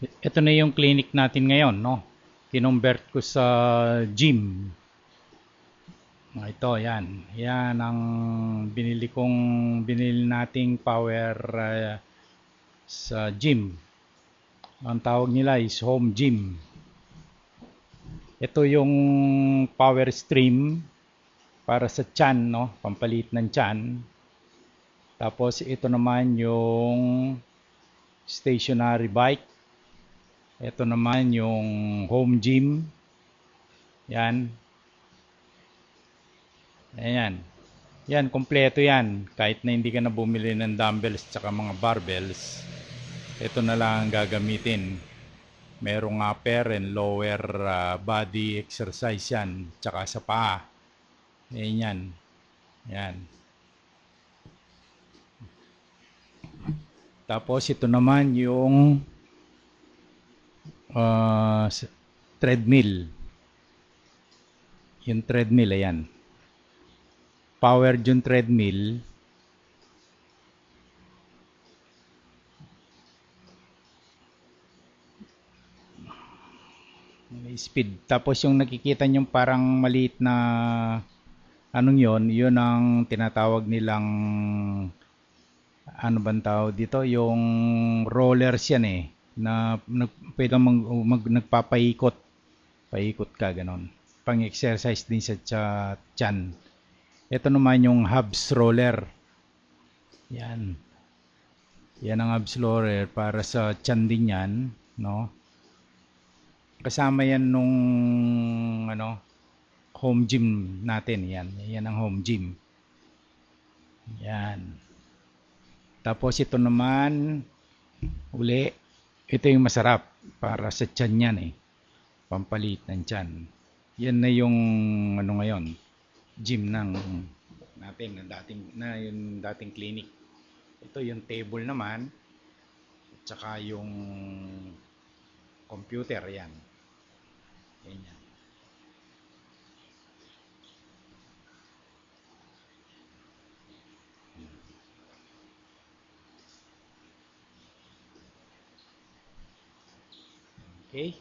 Ito na yung clinic natin ngayon, no? Kinumbert ko sa gym. Ito, yan. Yan ang binili nating power sa gym. Ang tawag nila is home gym. Ito yung power stream para sa tiyan, no? Pampalit ng tiyan. Tapos ito naman yung stationary bike. Ito naman yung home gym. Yan. Ayan. Yan, kompleto yan. Kahit na hindi ka na bumili ng dumbbells tsaka mga barbells, ito na lang ang gagamitin. Merong upper and lower body exercise yan. Tsaka sa paa. Ayan yan. Yan. Tapos ito naman yung uh, treadmill. Yung treadmill, ayan. Powered yung treadmill. May speed. Tapos yung nakikita nyo parang maliit na anong yun ang tinatawag nilang ano bang tawag dito? Yung rollers yan eh. Na pwede nagpapaikot. Paikot ka ganon. Pang-exercise din sa tiyan. Ito naman yung hubs roller. Yan. Yan ang hubs roller para sa tiyan din yan. No? Kasama yan nung ano, home gym natin. Yan. Yan ang home gym. Yan. Tapos ito naman, uli, ito yung masarap para sa tiyan yan eh. Pampalit ng tiyan. Yan na yung ano ngayon, gym ng natin, yung dating clinic. Ito yung table naman, at saka yung computer yan. Yan yan. Okay?